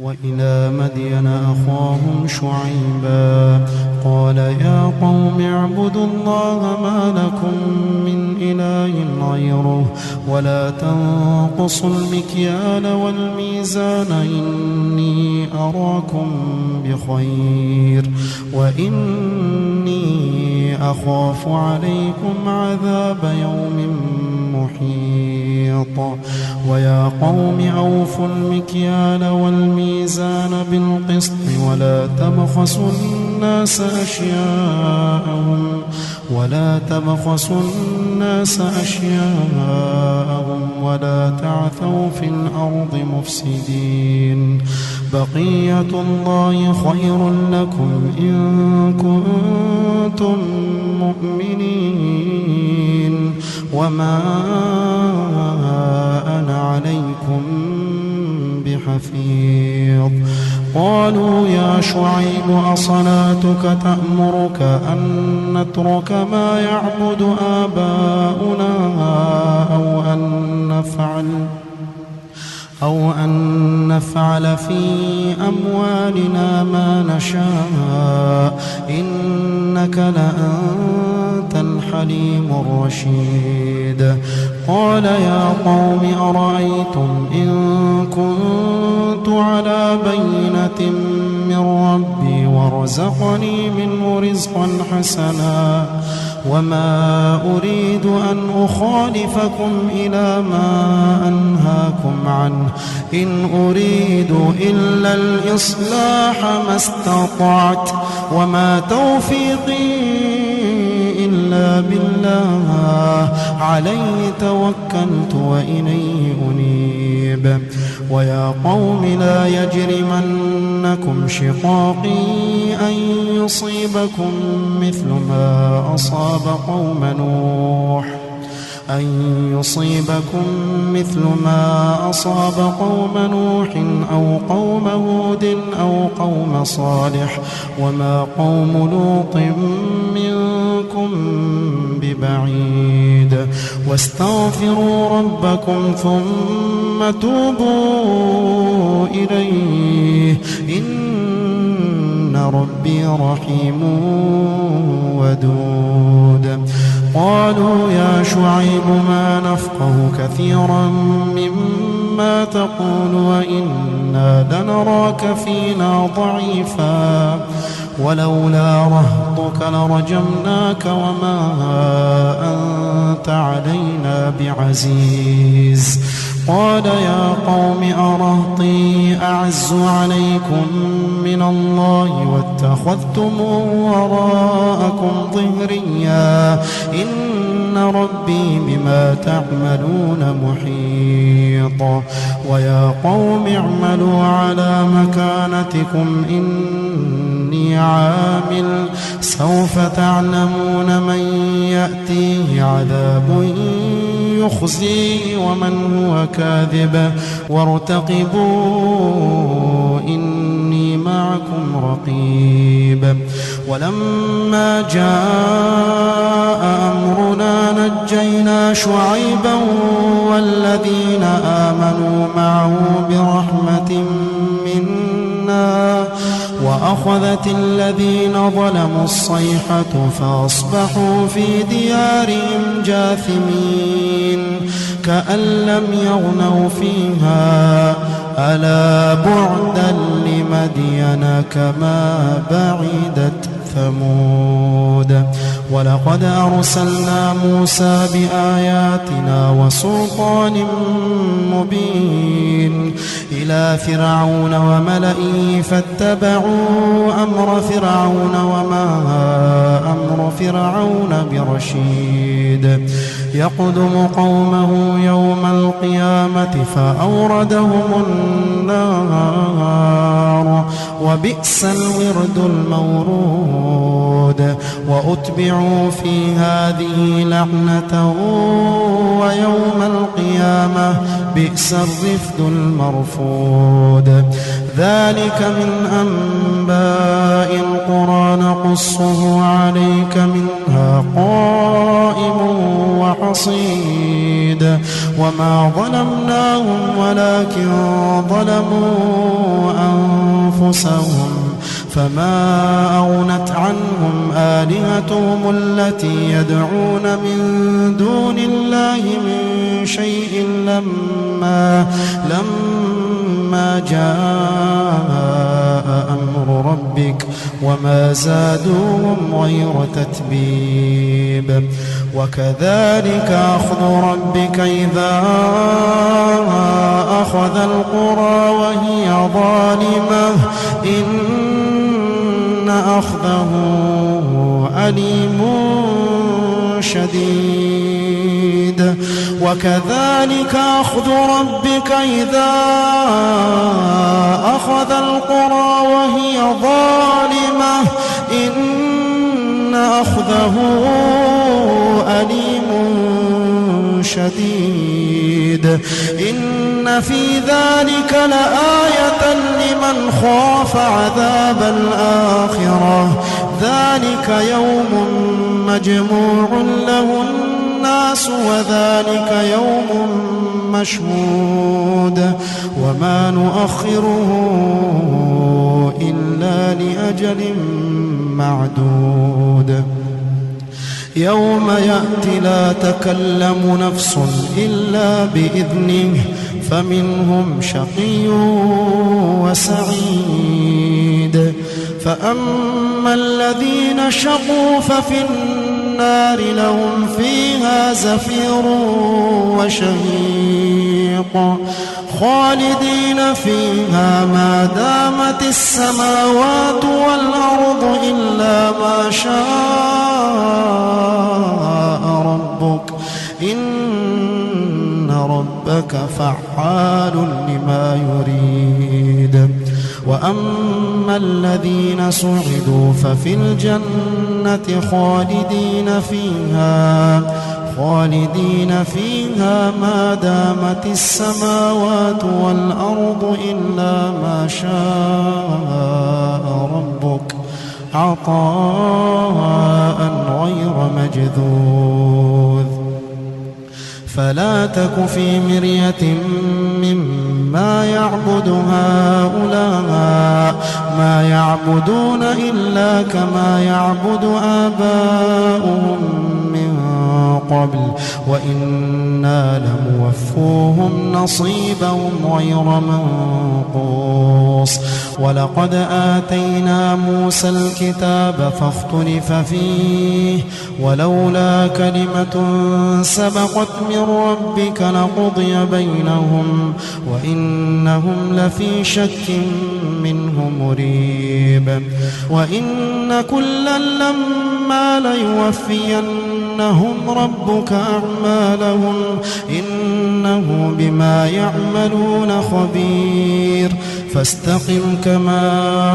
وإلى مدين أخاهم شعيبا قال يا قوم اعبدوا الله ما لكم من إله غيره ولا تنقصوا المكيال والميزان إني أراكم بخير وإني أخاف عليكم عذاب يوم محيط ويا قوم أوفوا المكيال والميزان بالقسط ولا تبخسوا الناس أشياءهم ولا تعثوا في الأرض مفسدين بقية الله خير لكم إن كنتم مؤمنين وما أنا عليكم بحفيظ قالوا يا شعيب أصلاتك تأمرك أن نترك ما يعبد آباؤنا أو أن نفعل في أموالنا ما نشاء إنك لأنت الحليم الرشيد قال يا قوم أرأيتم إن كنت على بينة من ربي ورزقني منه رزقا حسنا وما أريد أن أخالفكم إلى ما أنهاكم عنه إن أريد إلا الإصلاح ما استطعت وما توفيقي إلا بالله عليه توكلت وإليه أنيب ويا قوم لا يجرمنكم شقاقي أن يصيبكم مثل ما أصاب قوم نوح أو قوم هود أو قوم صالح وما قوم لوط منكم ببعيد واستغفروا ربكم ثم توبوا إليه إن ربي رحيم ودود قالوا يا شعيب ما نفقه كثيرا مما تقول وإنا لنراك فينا ضعيفا ولولا رهطك لرجمناك وما أنت علينا بعزيز قال يا قوم أرهطي أعز عليكم من الله واتخذتموه وراءكم ظهريا إن ربي بما تعملون محيط ويا قوم اعملوا على مكانتكم إني عامل سوف تعلمون من يأتيه عذاب يخزيه ومن هو كاذب وارتقبوا إني معكم رقيب ولما جاء أمرنا نجينا شعيبا والذين آمنوا معه برحمة منا وأخذت الذين ظلموا الصيحة فأصبحوا في ديارهم جاثمين كأن لم يغنوا فيها ألا بعدا لمدين كما بعدت ثمود ولقد أرسلنا موسى بآياتنا وسلطان مبين إلى فرعون وملئه فاتبعوا أمر فرعون وما أمر فرعون برشيد يقدم قومه يوم القيامة فأوردهم النار وبئس الورد المورود وأتبعوا في هذه لعنة ويوم القيامة بئس الرفد المرفود ذلك من أنباء القرى نقصه عليك منها قائم وحصيد وما ظلمناهم ولكن ظلموا رؤوسهم فما أغنت عنهم آلهتهم التي يدعون من دون الله من شيء لما جاء أمر ربك وما زادوهم غير تتبيب وكذلك أخذ ربك إذا أخذ القرى وهي ظالمة إن أخذه أليم شديد وكذلك أخذ ربك إذا أخذ القرى وهي ظالمة إن أخذه أليم شديد إن في ذلك لآية لمن خاف عذاب الآخرة ذلك يوم مجموع له الناس وذلك يوم مشهود وما نؤخره إلا لأجل معدود يوم يأتي لا تكلم نفس إلا بإذنه فمنهم شقي وسعيد فأما الذين شقوا ففي النار لهم فيها زفير وشهيق خالدين فيها ما دامت السماوات والأرض إلا ما شاء ربك إن ربك فعال لما يريد وأما الذين سعدوا ففي الجنة خالدين فيها ما دامت السماوات والأرض إلا ما شاء ربك عطاء غير مجذوذ فلا تك في مرية مما يعبد هؤلاء ما يعبدون إلا كما يعبد آباؤهم من قبل وإنا لموفوهم نصيبهم غير منقوص ولقد آتينا موسى الكتاب فاختلف فيه ولولا كلمة سبقت من ربك لقضي بينهم وإنهم لفي شك منه مريب وإن كلا لما ليوفينهم ربك أعمالهم إنه بما يعملون خبير فاستقم كما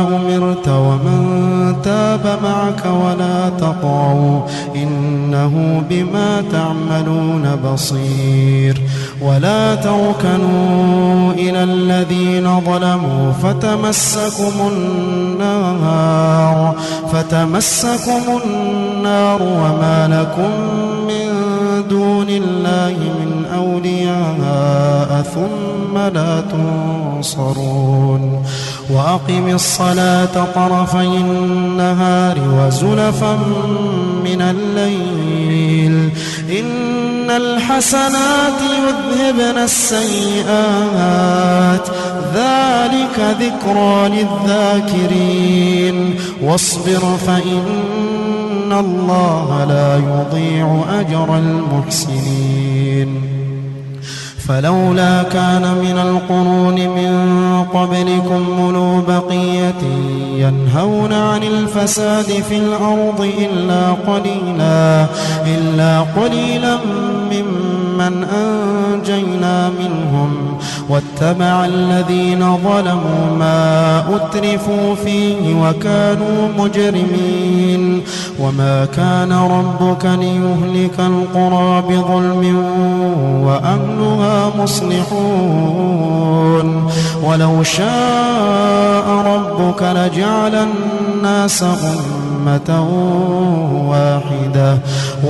أمرت ومن تاب معك ولا تطغوا إنه بما تعملون بصير ولا تركنوا إلى الذين ظلموا فتمسكم النار وما لكم من دون الله من أولياء ثم لا تنصرون وأقم الصلاة طرفي النهار وزلفا من الليل إن الحسنات يذهبن السيئات ذلك ذكرى للذاكرين واصبر فإن الله لا يضيع أجر المحسنين فلولا كان من القرون من قبلكم أولو بقية ينهون عن الفساد في الأرض إلا قليلا ممن أنجينا منهم واتبع الذين ظلموا ما أترفوا فيه وكانوا مجرمين وما كان ربك ليهلك القرى بظلم وأهلها مصلحون ولو شاء ربك لجعل الناس أمة واحدة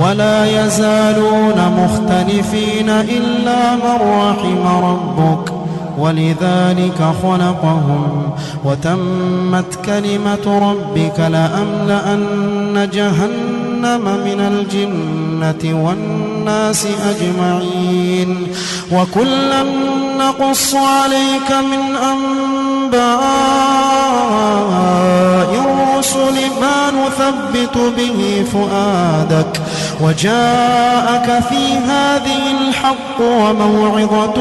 ولا يزالون مختلفين إلا من رحم ربك ولذلك خلقهم وتمت كلمة ربك لأملأن جهنم من الجنة والناس أجمعين وكلا نقص عليك من أنباء الرسل ما نثبت به فؤادك وجاءك في هذه الحق وموعظة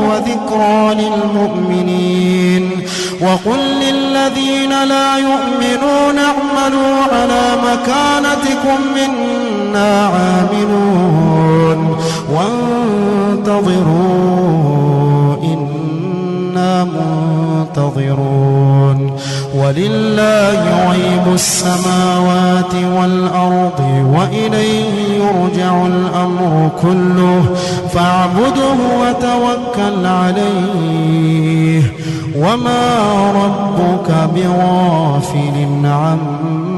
وذكرى للمؤمنين وقل للذين لا يؤمنون اعملوا على مكانتكم إنا عاملون وانتظروا إنا منتظرون ولله غيب السماوات والأرض وإليه يرجع الأمر كله فاعبده وتوكل عليه وما ربك بغافل عما